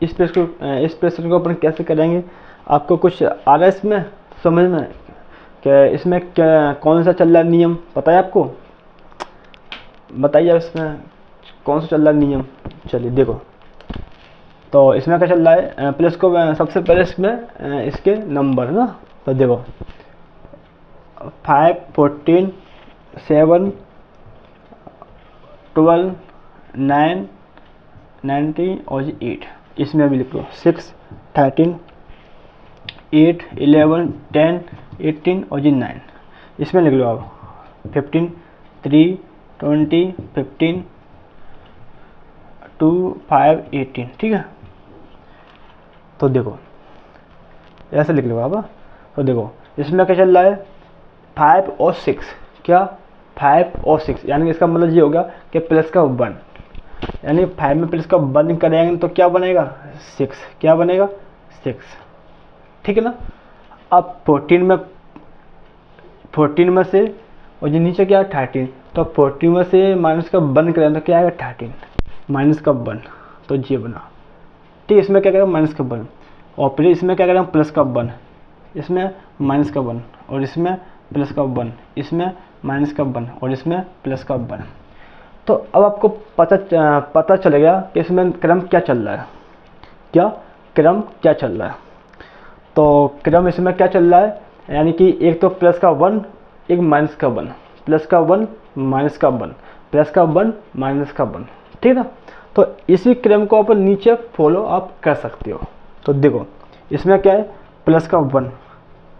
इस प्रश्न को अपन कैसे करेंगे, आपको कुछ आ रहा है इसमें समझ में, क्या इसमें क्या कौन सा चल रहा है नियम, पता है आपको, बताइए इसमें कौन सा चल रहा है नियम। चलिए देखो, तो इसमें क्या चल रहा है, प्लस को सबसे पहले इसमें इसके नंबर है ना, तो देखो 5, 14, 7, 12, 9, 19 और 8, इसमें भी लिख लो 6, 13, 8, 11, 10, 18 और 9, इसमें लिख लो आप 15, 3, 20, 15, 2, 5, 18। ठीक है, तो देखो ऐसे लिख लो आप। तो देखो इसमें क्या चल रहा है, 5 और 6, क्या 5 और 6, यानी इसका मतलब ये होगा कि प्लस का 1, यानी 5 में प्लस का 1 करेंगे तो क्या बनेगा 6, क्या बनेगा 6। ठीक है ना। अब 14 में से और ये नीचे क्या है 13, तो 14 में से माइनस का 1 करें तो क्या आएगा 13 माइनस का 1, तो ये बना। ठीक, इसमें क्या करें माइनस का 1, और फिर इसमें क्या करें प्लस का 1, इसमें माइनस का 1 और इसमें प्लस का 1, इसमें माइनस का 1 और इसमें प्लस का 1। तो अब आपको पता चलेगा कि इसमें क्रम क्या चल रहा है, क्या क्रम क्या चल रहा है। तो क्रम इसमें क्या चल रहा है, यानी कि एक तो प्लस का 1, एक माइनस का 1, प्लस का 1 माइनस का 1, प्लस का 1 माइनस का 1। ठीक है, तो इसी क्रम को आप नीचे फॉलो आप कर सकते हो। तो देखो इसमें क्या है प्लस का 1,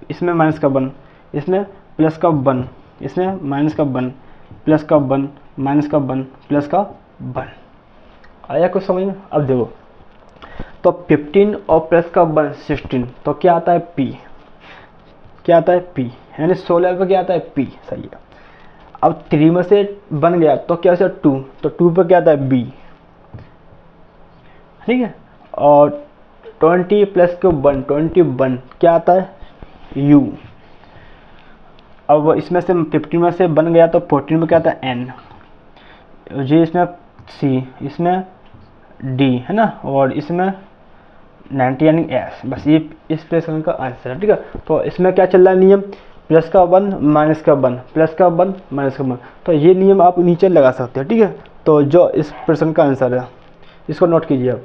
इसमें माइनस का 1, इसमें प्लस का 1, इसमें माइनस का 1, प्लस का 1 माइनस का 1 प्लस का 1। आया कुछ समझ में। अब देखो तो 15 और प्लस का 1 16, तो क्या आता है P, क्या आता है P, यानी 16 पर क्या आता है P, सही है। अब 3 में से बन गया तो क्या होता है 2, तो 2 पर क्या आता है B। ठीक है, और 20 प्लस के 1 21 क्या आता है U। अब इसमें से 15 में से बन गया तो 14 में क्या आता है N, जी इसमें C, इसमें D है ना, और इसमें 90 यानी S। बस ये इस प्रश्न का आंसर है। ठीक है, तो इसमें क्या चल रहा है नियम, प्लस का 1 माइनस का 1, प्लस का 1 माइनस का 1, तो ये नियम आप नीचे लगा सकते हो। ठीक है, तो जो इस प्रश्न का आंसर है इसको नोट कीजिए आप।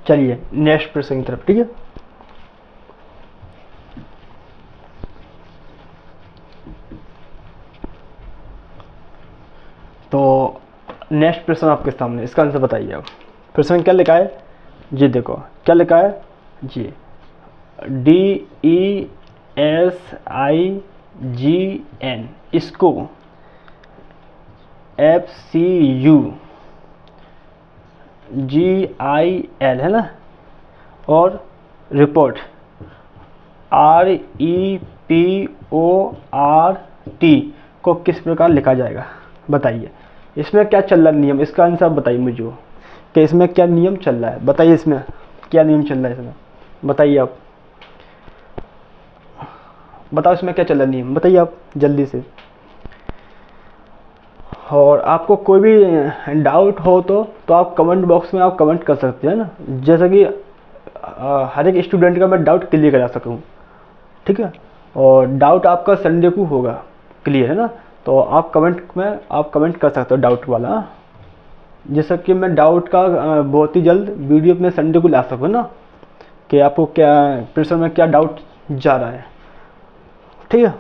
चलिए नेक्स्ट प्रश्न की तरफ, ठीक है। तो नेक्स्ट प्रश्न आपके सामने, इसका आंसर बताइए आप। प्रश्न क्या लिखा है जी, देखो क्या लिखा है जी, DESIGN इसको FCU GIL है ना, और रिपोर्ट REPORT को किस प्रकार लिखा जाएगा बताइए। इसमें क्या चल रहा है नियम, इसका आंसर बताइए मुझे कि इसमें क्या नियम चल रहा है, बताइए इसमें क्या नियम चल रहा है, इसमें बताइए आप, बताओ इसमें क्या चल रहा है नियम, बताइए आप जल्दी से। और आपको कोई भी डाउट हो तो आप कमेंट बॉक्स में आप कमेंट कर सकते हैं ना, जैसे कि हर एक स्टूडेंट का मैं डाउट क्लियर करा सकूं, ठीक है। और डाउट आपका संडे को होगा क्लियर, है ना, तो आप कमेंट में आप कमेंट कर सकते हो डाउट वाला, जैसा कि मैं डाउट का बहुत ही जल्द वीडियो में संडे को ला सकूँ ना, कि आपको क्या प्रश्न में क्या डाउट जा रहा है, ठीक है।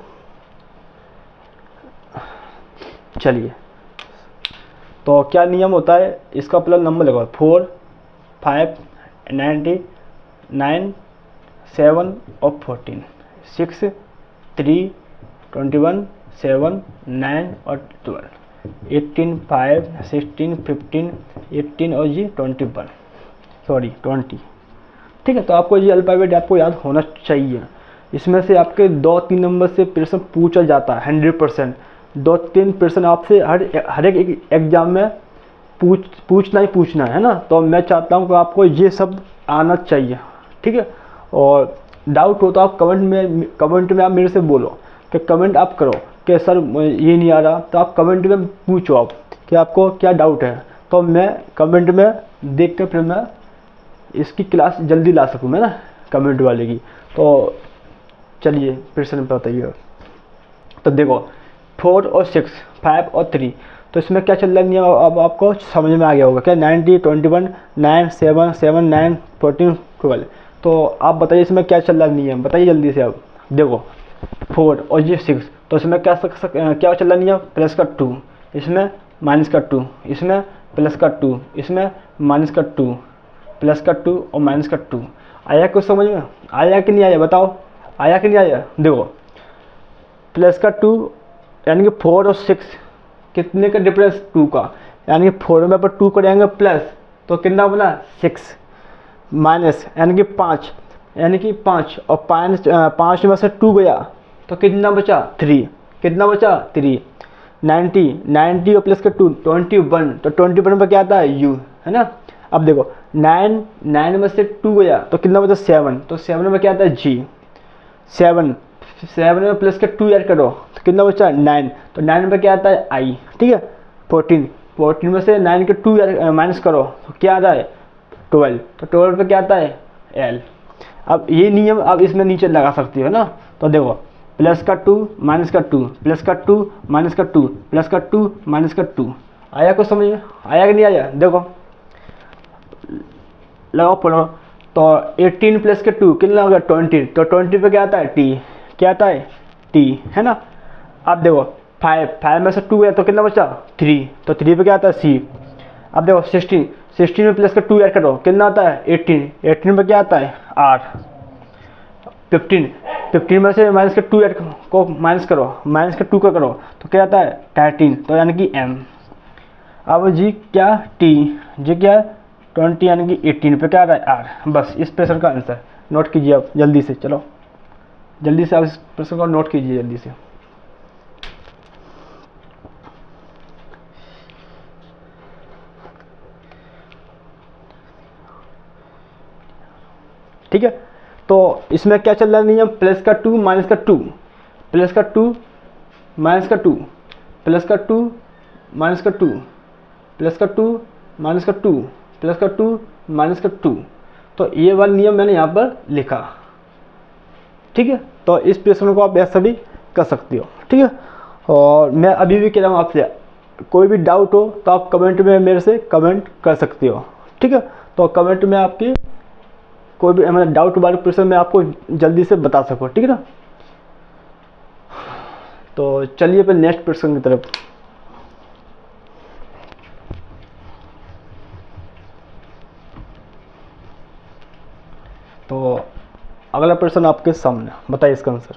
चलिए, तो क्या नियम होता है, इसका प्लस नंबर लगाओ 4 5 90 9 7 और 14 6 3 21 7 9 और 12 18 5 16 15 18 और जी 21 सॉरी 20, ठीक है। तो आपको ये अल्फ़ाबेट आपको याद होना चाहिए। इसमें से आपके 2-3 नंबर से प्रश्न पूछा जाता है 100%। 2-3 प्रश्न आपसे हर एक एग्जाम में पूछना ही पूछना है ना, तो मैं चाहता हूँ कि आपको ये सब आना चाहिए, ठीक है। और डाउट हो तो आप कमेंट में आप मेरे से बोलो, कि कमेंट आप करो कि सर ये नहीं आ रहा, तो आप कमेंट में पूछो आप कि आपको क्या डाउट है, तो मैं कमेंट में देख कर फिर मैं इसकी क्लास जल्दी ला सकूँ मैं ना, कमेंट वाले की। तो चलिए प्रश्न पे बताइए। तो देखो 4 और 6 5 और 3, तो इसमें क्या चल रहा है नियम, अब आपको समझ में आ गया होगा क्या, 90 21 9 7 7 9 14 12। तो आप बताइए इसमें क्या चल रहा है नियम, बताइए जल्दी से। अब देखो 4 और ये 6, तो इसमें क्या चल रहा है नियम, प्लस का 2, इसमें माइनस का 2, इसमें प्लस का 2, इसमें माइनस का 2, प्लस का 2 और माइनस का 2। आया कुछ समझ में, आया कि नहीं आया बताओ, आया कि नहीं आया। देखो प्लस का 2 यानी कि 4 और 6 कितने का डिफरेंस 2 का, यानी कि 4 में पर 2 करेंगे प्लस तो कितना बना 6, माइनस यानी कि 5, यानी कि 5 और 5 में से 2 गया तो कितना बचा 3, कितना बचा 3। 90 और प्लस का 2 21, तो 21 पर क्या आता है u, है ना। अब देखो 9 में से 2 गया तो कितना बचा 7, तो 7 में क्या आता है g। 7 में प्लस का 2 ऐड करो तो कितना बचा 9, तो 9 में क्या आता है i, ठीक है। 14 में से 9 के 2 माइनस करो तो क्या आता है 12, तो 12 पे क्या आता है l। अब ये नियम आप इसमें नीचे लगा सकते हो ना। तो देखो प्लस का 2 माइनस का 2 प्लस का 2 माइनस का 2 प्लस का 2 माइनस का 2। आया कुछ समझ में, आया कि नहीं आया। देखो लगाओ पढ़ो, तो 18 प्लस के 2 कितना हो गया 20, तो 20 पे क्या आता है t, क्या आता है t, है ना। अब देखो 5 में से 2 है तो कितना बचा 3, तो 3 पे क्या आता है c। अब देखो 16 में प्लस का 2 ऐड करो कितना आता है 18 में क्या आता है r। 15 में से माइनस का 2 ऐड को माइनस करो, माइनस का 2 का करो तो क्या आता है 13, तो यानी कि m। अब जी क्या t, जी क्या 20 यानी कि 18 पे क्या आ रहा है r। बस इस प्रश्न का आंसर नोट कीजिए आप जल्दी से, चलो जल्दी से आप इस प्रश्न को नोट कीजिए जल्दी से। ठीक है, तो इसमें क्या चल रहा है नियम, प्लस का 2 माइनस का 2, प्लस का 2 माइनस का 2, प्लस का 2 माइनस का 2, प्लस का 2 माइनस का 2, प्लस का 2 माइनस का 2, तो ये वाला नियम मैंने यहाँ पर लिखा, ठीक है। तो इस प्रश्न को आप ऐसा भी कर सकते हो, ठीक है। और मैं अभी भी कह रहा हूँ आपसे, कोई भी डाउट हो तो आप कमेंट में मेरे से कमेंट कर सकते हो, ठीक है। तो कमेंट में आपकी कोई भी मतलब डाउट वाले प्रश्न मैं आपको जल्दी से बता सकूँ, ठीक है ना। तो चलिए फिर नेक्स्ट प्रश्न की तरफ। तो अगला प्रश्न आपके सामने, बताइए इसका आंसर।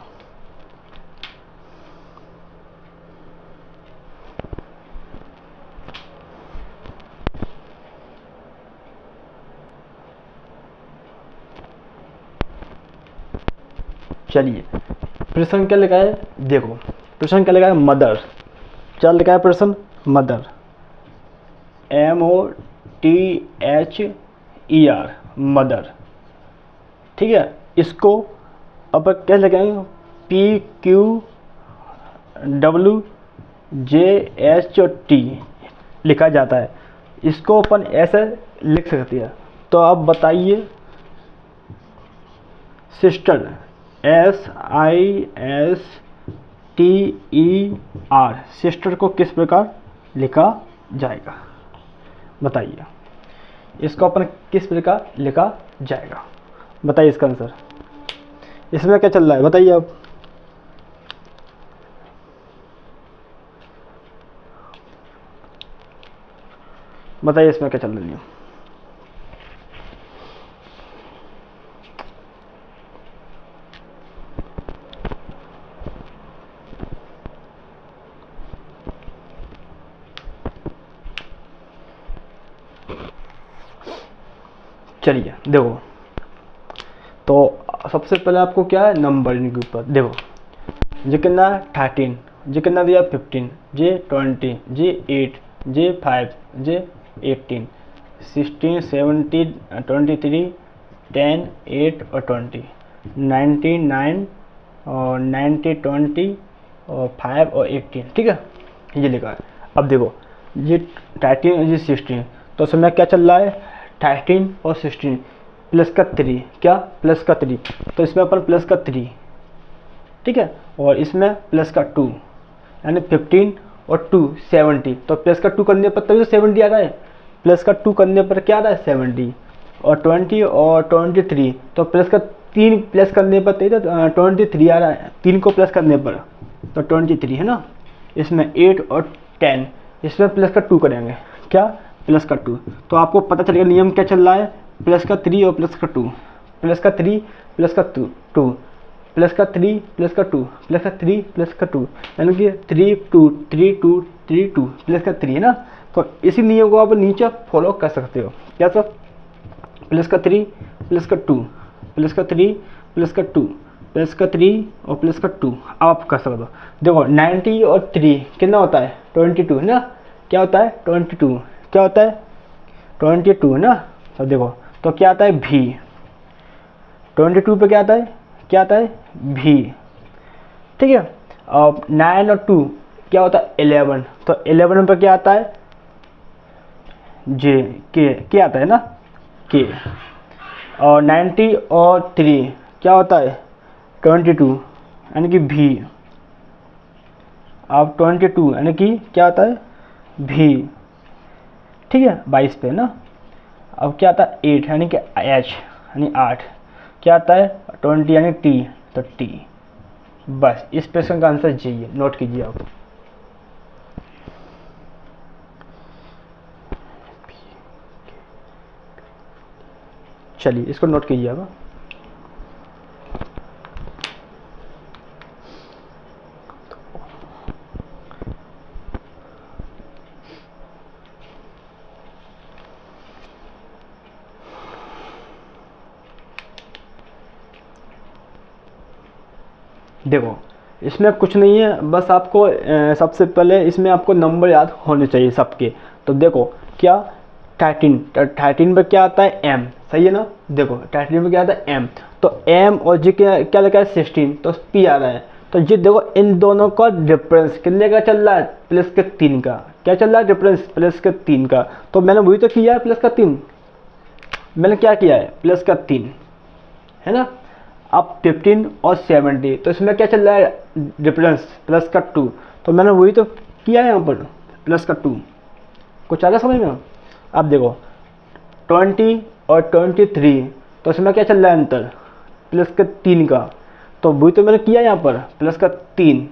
चलिए प्रश्न क्या लिखा है, देखो प्रश्न क्या लिखा है, मदर। क्या लिखा है प्रश्न, मदर, MOTHER, मदर, ठीक है। इसको अब क्या लगाएंगे, PQWJHT लिखा जाता है, इसको अपन ऐसे लिख सकते हैं। तो आप बताइए सिस्टर, SISTER, सिस्टर को किस प्रकार लिखा जाएगा, बताइए इसको अपन किस प्रकार लिखा जाएगा, बताइए इसका आंसर। इसमें क्या चल रहा है बताइए आप। बताइए इसमें क्या चल रही है। चलिए देखो, तो सबसे पहले आपको क्या है, नंबर इनके ऊपर देखो, ये कितना है 13, ये कितना दिया 15, ये 20, ये 8, ये 5, ये 18, 16, 17, 23, 10, 8 और 20, 99 और 90, 20 और 5 और 18, ठीक है, ये लिखा है। अब देखो ये 13 और ये 16, तो उसमें क्या चल रहा है 13 और 16 प्लस का 3, क्या प्लस का 3, तो इसमें अपन प्लस का 3, ठीक है, और इसमें प्लस का 2, यानी 15 और 2 70, तो प्लस का 2 करने पर तभी तो 70 आ रहा है, प्लस का 2 करने पर क्या आ रहा है 70, और 20 और 23, तो प्लस का 3 प्लस करने पर तो 23 आ रहा है, 3 को प्लस करने पर तो 23 है ना। इसमें 8 और 10, इसमें प्लस का 2 करेंगे, क्या प्लस का 2, तो आपको पता चलेगा नियम क्या चल रहा है, प्लस का 3 और प्लस का 2, प्लस का 3 प्लस का 2, प्लस का 3 प्लस का 2, प्लस का 3 प्लस का 2, यानी कि 3 2 3 2 3 2 प्लस का 3 है ना। तो इसी नियम को आप नीचे फॉलो कर सकते हो, क्या सब, प्लस का 3 प्लस का 2 प्लस का 3 प्लस का 2 प्लस का 3 और प्लस का 2, आप कर सकते हो। देखो 90 और 3 कितना होता है 22 है ना, क्या होता है 22, क्या होता है 22 है ना। तो देखो तो क्या आता है भी, 22 पे क्या आता है, क्या आता है भी, ठीक है। और 9 और 2 क्या होता है 11, तो 11 पे क्या आता है जे के आता है ना के, और 90 और 3 क्या होता है 22, यानी कि भी, अब 22 यानी कि क्या आता है भी, ठीक है 22 पे ना। अब क्या आता है 8 यानी कि एच यानी 8, क्या आता है 20 यानी टी, तो टी, बस इस प्रश्न का आंसर चाहिए, नोट कीजिए आप। चलिए इसको नोट कीजिएगा। देखो इसमें कुछ नहीं है, बस आपको सबसे पहले इसमें आपको नंबर याद होने चाहिए सबके। तो देखो क्या 13 पे क्या आता है m, सही है ना। देखो 13 पे क्या आता है m, तो m और जी क्या लिखा है 16, तो p आ रहा है। तो ये देखो इन दोनों का डिफरेंस कितने का चल रहा है, +3 का, क्या चल रहा है डिफरेंस +3 का। तो मैंने वही तो किया है +3, मैंने क्या किया है, प्लस का 3 है ना। अब 15 और 70, तो इसमें क्या चल रहा है, डिफरेंस प्लस का 2, तो मैंने वही तो किया है यहाँ पर, प्लस का 2। कुछ आ रहा समझ में। अब देखो 20 और 23, तो इसमें क्या चल रहा है अंतर, प्लस का 3 का, तो वही तो मैंने किया यहाँ पर, प्लस का 3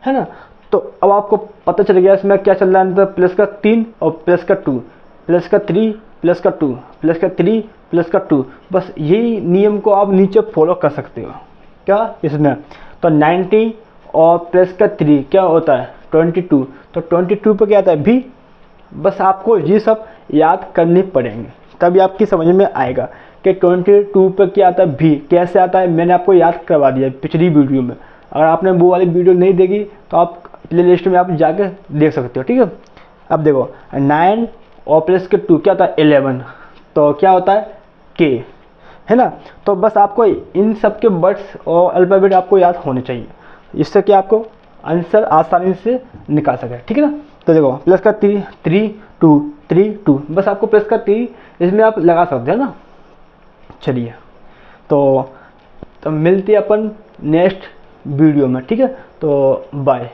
है ना। तो अब आपको पता चल गया इसमें क्या चल रहा है अंतर, प्लस का 3 और प्लस का 2, प्लस का 3 प्लस का 2, प्लस का 3 प्लस का 2। बस यही नियम को आप नीचे फॉलो कर सकते हो क्या इसमें। तो 90 और प्लस का 3 क्या होता है 22, तो 22 पे क्या आता है भी। बस आपको ये सब याद करनी पड़ेंगे, तभी आपकी समझ में आएगा कि 22 पे क्या आता है भी, कैसे आता है। मैंने आपको याद करवा दिया पिछली वीडियो में। अगर आपने वो वाली वीडियो नहीं देखी तो आप प्ले लिस्ट में आप जाके देख सकते हो, ठीक है। अब देखो 9 और प्लस के 2 क्या होता है 11, तो क्या होता है के, है ना। तो बस आपको इन सब के वर्ड्स और अल्फ़ाबेट आपको याद होने चाहिए, इससे कि आपको आंसर आसानी से निकाल सके, ठीक है ना। तो देखो प्लस का 3 3 2 3 2, बस आपको प्लस का 3 इसमें आप लगा सकते हो ना। चलिए तो मिलते हैं अपन नेक्स्ट वीडियो में, ठीक है। तो बाय।